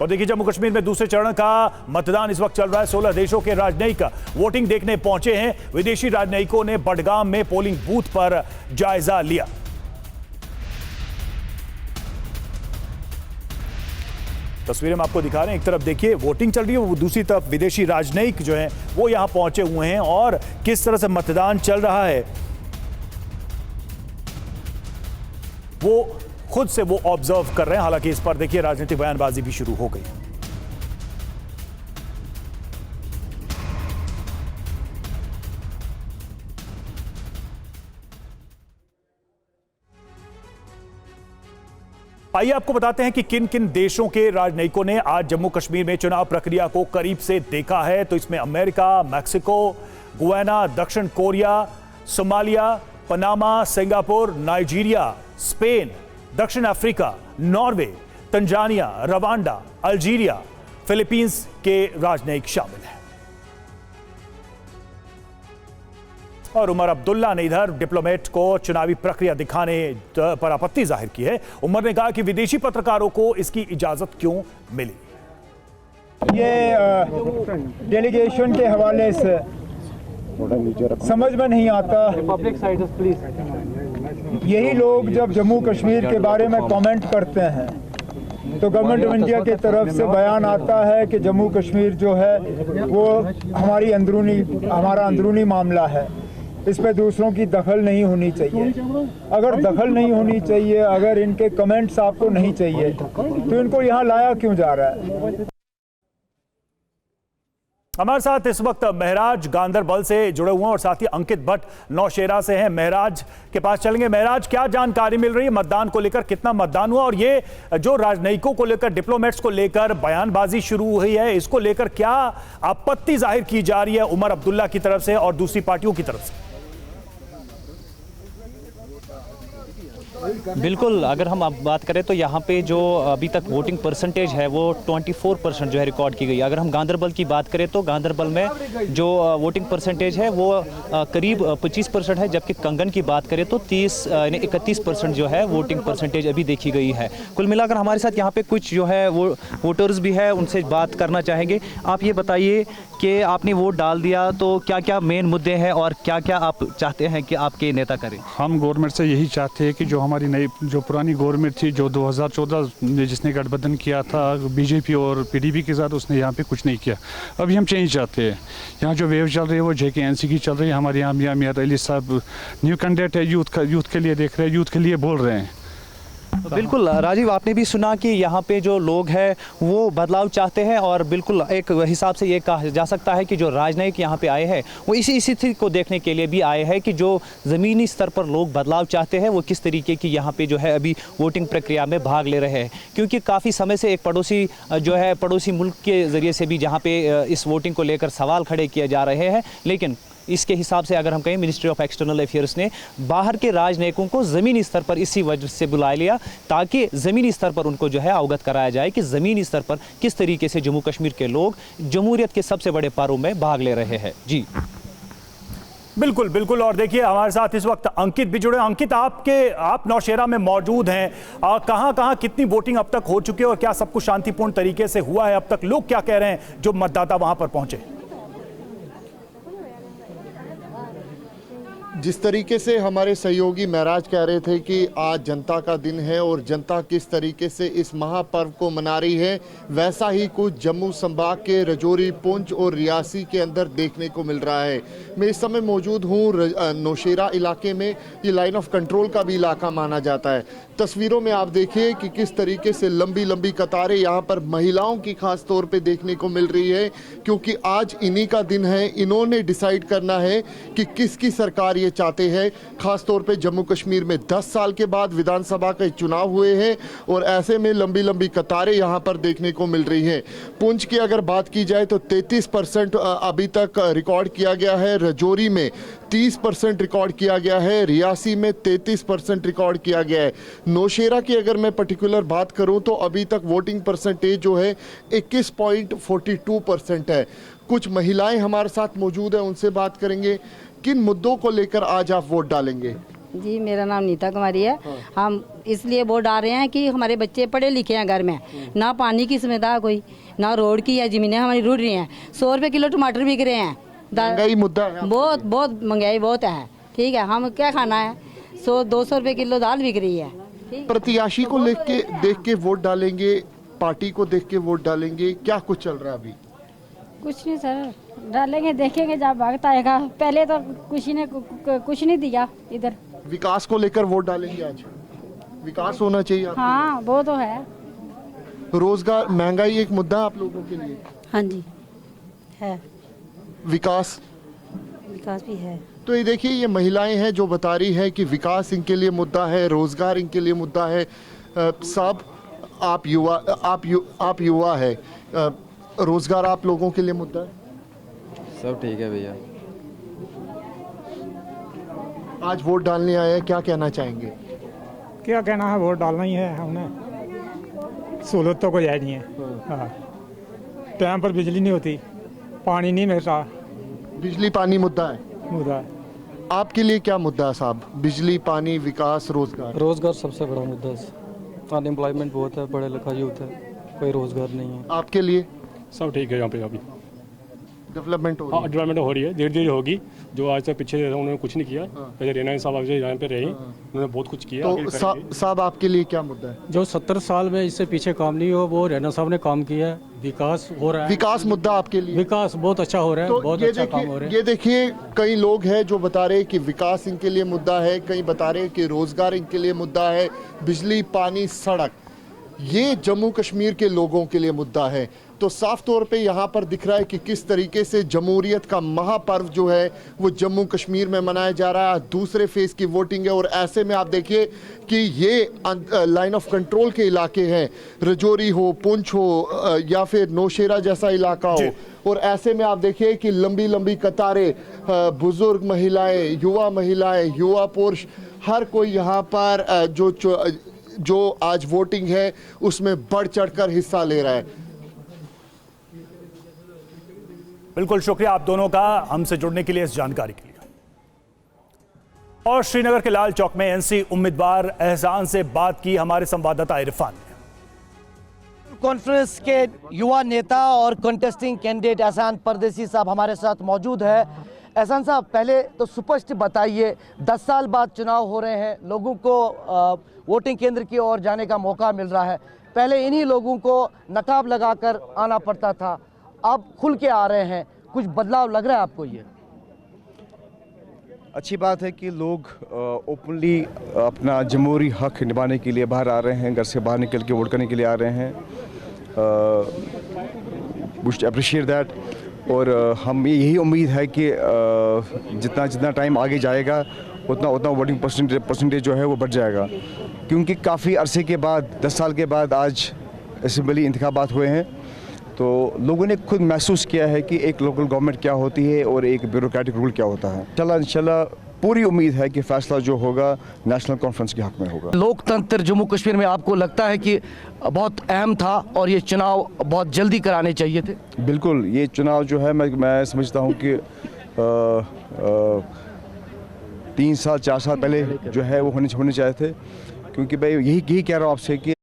और देखिए जम्मू कश्मीर में दूसरे चरण का मतदान इस वक्त चल रहा है। 16 देशों के राजनयिक वोटिंग देखने पहुंचे हैं। विदेशी राजनयिकों ने बडगाम में पोलिंग बूथ पर जायजा लिया। तस्वीरें हम आपको दिखा रहे हैं। एक तरफ देखिए वोटिंग चल रही है, दूसरी तरफ विदेशी राजनयिक जो हैं वो यहां पहुंचे हुए हैं और किस तरह से मतदान चल रहा है वो खुद से वो ऑब्जर्व कर रहे हैं। हालांकि इस पर देखिए राजनीतिक बयानबाजी भी शुरू हो गई। आइए आपको बताते हैं कि किन किन देशों के राजनयिकों ने आज जम्मू कश्मीर में चुनाव प्रक्रिया को करीब से देखा है। तो इसमें अमेरिका, मैक्सिको, गुयाना, दक्षिण Korea, Somalia, Panama, Singapore, Nigeria, Spain, दक्षिण Africa, Norway, Tanzania, Rwanda, Algeria, Philippines के राजनयिक शामिल हैं। और उमर अब्दुल्ला ने इधर डिप्लोमेट को चुनावी प्रक्रिया दिखाने पर आपत्ति जाहिर की है। उमर ने कहा कि विदेशी पत्रकारों को इसकी इजाजत क्यों मिली। ये डेलीगेशन के हवाले से समझ में नहीं आता। यही लोग जब जम्मू कश्मीर के बारे में कमेंट करते हैं तो गवर्नमेंट ऑफ इंडिया की तरफ से बयान आता है कि जम्मू कश्मीर जो है वो हमारा अंदरूनी मामला है, इस पे दूसरों की दखल नहीं होनी चाहिए। अगर दखल नहीं होनी चाहिए, अगर इनके कमेंट्स आपको नहीं चाहिए तो इनको यहाँ लाया क्यों जा रहा है। हमारे साथ इस वक्त महराज गांदरबल से जुड़े हुए हैं और साथ ही अंकित भट्ट नौशेरा से हैं। महराज के पास चलेंगे। महराज, क्या जानकारी मिल रही है मतदान को लेकर? कितना मतदान हुआ और ये जो राजनयिकों को लेकर, डिप्लोमेट्स को लेकर बयानबाजी शुरू हुई है, इसको लेकर क्या आपत्ति जाहिर की जा रही है उमर अब्दुल्ला की तरफ से और दूसरी पार्टियों की तरफ से? बिल्कुल, अगर हम अब बात करें तो यहाँ पे जो अभी तक वोटिंग परसेंटेज है वो 24% जो है रिकॉर्ड की गई। अगर हम गांदरबल की बात करें तो गांदरबल में जो वोटिंग परसेंटेज है वो करीब 25% है, जबकि कंगन की बात करें तो 31% जो है वोटिंग परसेंटेज अभी देखी गई है। कुल मिलाकर हमारे साथ यहाँ पे कुछ जो है वो वोटर्स भी है, उनसे बात करना चाहेंगे। आप ये बताइए कि आपने वोट डाल दिया तो क्या क्या मेन मुद्दे हैं और क्या क्या आप चाहते हैं कि आपके नेता करें? हम गवर्नमेंट से यही चाहते हैं कि जो हमारी नई जो पुरानी गवर्नमेंट थी, जो 2014 में जिसने गठबंधन किया था बीजेपी और पीडीपी के साथ, उसने यहाँ पे कुछ नहीं किया। अभी हम चेंज चाहते हैं। यहाँ जो वेव चल रही है वो JKNC की चल रही है। हमारे यहाँ मियां मियां अली साहब न्यू कैंडिडेट है, यूथ के लिए देख रहे हैं, यूथ के लिए बोल रहे हैं। बिल्कुल राजीव, आपने भी सुना कि यहाँ पे जो लोग हैं वो बदलाव चाहते हैं और बिल्कुल एक हिसाब से ये कहा जा सकता है कि जो राजनयिक यहाँ पे आए हैं वो इसी स्थिति को देखने के लिए भी आए हैं कि जो ज़मीनी स्तर पर लोग बदलाव चाहते हैं वो किस तरीके की यहाँ पे जो है अभी वोटिंग प्रक्रिया में भाग ले रहे हैं। क्योंकि काफ़ी समय से एक पड़ोसी मुल्क के ज़रिए से भी जहाँ पे इस वोटिंग को लेकर सवाल खड़े किए जा रहे हैं, लेकिन इसके हिसाब से अगर हम कहें मिनिस्ट्री ऑफ एक्सटर्नल अफेयर्स ने बाहर के राजनयिकों को ज़मीनी स्तर पर इसी वजह से बुला लिया ताकि ज़मीनी स्तर पर उनको जो है अवगत कराया जाए कि ज़मीनी स्तर पर किस तरीके से जम्मू कश्मीर के लोग जमहूरियत के सबसे बड़े पर्व में भाग ले रहे हैं। जी बिल्कुल बिल्कुल। और देखिए हमारे साथ इस वक्त अंकित भी जुड़े। अंकित, आप नौशेरा में मौजूद हैं। कहां कहां कितनी वोटिंग अब तक हो चुकी है और क्या सब कुछ शांतिपूर्ण तरीके से हुआ है? अब तक लोग क्या कह रहे हैं जो मतदाता वहां पर पहुंचे? जिस तरीके से हमारे सहयोगी महराज कह रहे थे कि आज जनता का दिन है और जनता किस तरीके से इस महापर्व को मना रही है, वैसा ही कुछ जम्मू संभाग के रजौरी, पुंछ और रियासी के अंदर देखने को मिल रहा है। मैं इस समय मौजूद हूँ नौशेरा इलाके में। ये लाइन ऑफ कंट्रोल का भी इलाका माना जाता है। तस्वीरों में आप देखिए कि किस तरीके से लंबी लंबी कतारें यहाँ पर महिलाओं की खास तौर पे देखने को मिल रही है, क्योंकि आज इन्हीं का दिन है। इन्होंने डिसाइड करना है कि किसकी सरकार ये चाहते हैं। खास तौर पे जम्मू कश्मीर में 10 साल के बाद विधानसभा के चुनाव हुए हैं और ऐसे में लंबी लंबी कतारें यहाँ पर देखने को मिल रही हैं। पुंछ की अगर बात की जाए तो 33% अभी तक रिकॉर्ड किया गया है, रजौरी में 30% रिकॉर्ड किया गया है, रियासी में 33% रिकॉर्ड किया गया है। नौशेरा की अगर मैं पर्टिकुलर बात करूं तो अभी तक वोटिंग परसेंटेज जो है 21.42% है। कुछ महिलाएं हमारे साथ मौजूद हैं, उनसे बात करेंगे। किन मुद्दों को लेकर आज आप वोट डालेंगे? जी मेरा नाम नीता कुमारी है। हम इसलिए वोट डाल रहे हैं कि हमारे बच्चे पढ़े लिखे हैं घर में, ना पानी की सुविधा कोई, ना रोड की है, ज़मीनें हमारी रुड़ रही हैं। 100 रुपये किलो टमाटर बिक रहे हैं। महंगाई मुद्दा है, बहुत बहुत महंगाई बहुत है। ठीक है, हम क्या खाना है? 100-200 रुपये किलो दाल बिक रही है। प्रत्याशी को देख के वोट डालेंगे, पार्टी को देख के वोट डालेंगे, क्या कुछ चल रहा है अभी? कुछ नहीं सर, डालेंगे देखेंगे जब वक्त आएगा। पहले तो कुछ नहीं दिया इधर। विकास को लेकर वोट डालेंगे आज? विकास होना चाहिए आपके हाँ वो तो है। लिए। रोजगार, महंगाई एक मुद्दा है आप लोगों के लिए? हाँ जी है, विकास भी है। तो ये देखिए, ये महिलाएं हैं जो बता रही है कि विकास इनके लिए मुद्दा है, रोजगार इनके लिए मुद्दा है। साहब आप युवा है, रोजगार आप लोगों के लिए मुद्दा है? सब ठीक है भैया। आज वोट डालने आए हैं, क्या कहना चाहेंगे? क्या कहना है, वोट डालना ही है हमने। सहूलत तो कोई है नहीं है। हाँ, टाइम पर बिजली नहीं होती, पानी नहीं मिलता। बिजली पानी मुद्दा है? मुद्दा है। आपके लिए क्या मुद्दा है साहब? बिजली, पानी, विकास, रोजगार? रोजगार सबसे बड़ा मुद्दा है। अनएम्प्लॉयमेंट बहुत है, पढ़े लिखा यूथ है, कोई रोजगार नहीं है। आपके लिए? सब ठीक है यहाँ पे अभी। डेवलपमेंट हो रही है? डेवलपमेंट हो रही है, धीरे धीरे होगी। जो आज तक पीछे रहे उन्होंने कुछ नहीं किया। पहले रेना साहब आज यहाँ पे रहे, उन्होंने बहुत कुछ किया। तो साहब आपके लिए क्या मुद्दा है? जो 70 साल में इससे पीछे काम नहीं हो, वो रैना साहब ने काम किया है। विकास हो रहा है। विकास मुद्दा आपके लिए? विकास बहुत अच्छा हो रहा है, तो बहुत अच्छा काम हो रहा है। ये देखिए, कई लोग हैं जो बता रहे हैं कि विकास इनके लिए मुद्दा है, कई बता रहे हैं कि रोजगार इनके लिए मुद्दा है, बिजली, पानी, सड़क, ये जम्मू कश्मीर के लोगों के लिए मुद्दा है। तो साफ तौर पे यहाँ पर दिख रहा है कि किस तरीके से जमहूरियत का महापर्व जो है वो जम्मू कश्मीर में मनाया जा रहा है। दूसरे फेज की वोटिंग है और ऐसे में आप देखिए कि ये लाइन ऑफ कंट्रोल के इलाके हैं, रजौरी हो, पुंछ हो या फिर नौशेरा जैसा इलाका हो, और ऐसे में आप देखिए कि लंबी लंबी कतारें, बुजुर्ग महिलाएं, युवा पुरुष, हर कोई यहाँ पर जो आज वोटिंग है उसमें बढ़ चढ़कर हिस्सा ले रहा है। बिल्कुल शुक्रिया आप दोनों का हमसे जुड़ने के लिए, इस जानकारी के लिए। और श्रीनगर के लाल चौक में एनसी उम्मीदवार एहसान से बात की हमारे संवाददाता इरफान ने। कॉन्फ्रेंस के युवा नेता और कंटेस्टिंग कैंडिडेट एहसान परदेसी साहब हमारे साथ मौजूद है। एहसान साहब, पहले तो स्पष्ट बताइए, 10 साल बाद चुनाव हो रहे हैं, लोगों को वोटिंग केंद्र की ओर जाने का मौका मिल रहा है। पहले इन्हीं लोगों को नकाब लगाकर आना पड़ता था, अब खुल के आ रहे हैं, कुछ बदलाव लग रहा है आपको? ये अच्छी बात है कि लोग ओपनली अपना जमहूरी हक निभाने के लिए बाहर आ रहे हैं, घर से बाहर निकल के वोट करने के लिए आ रहे हैं। We should appreciate that. और हम यही उम्मीद है कि जितना टाइम आगे जाएगा उतना वोटिंग परसेंटेज जो है वो बढ़ जाएगा, क्योंकि काफ़ी अरसे के बाद, 10 साल के बाद आज असेंबली इंतखाबात हुए हैं, तो लोगों ने खुद महसूस किया है कि एक लोकल गवर्नमेंट क्या होती है और एक ब्यूरोक्रेटिक रूल क्या होता है। इंशाल्लाह पूरी उम्मीद है कि फैसला जो होगा नेशनल कॉन्फ्रेंस के हक में होगा। लोकतंत्र जम्मू कश्मीर में आपको लगता है कि बहुत अहम था और ये चुनाव बहुत जल्दी कराने चाहिए थे? बिल्कुल, ये चुनाव जो है मैं समझता हूँ कि 3 साल 4 साल पहले जो है वो होने चाहिए थे, क्योंकि भाई यही कह रहा हूँ आपसे कि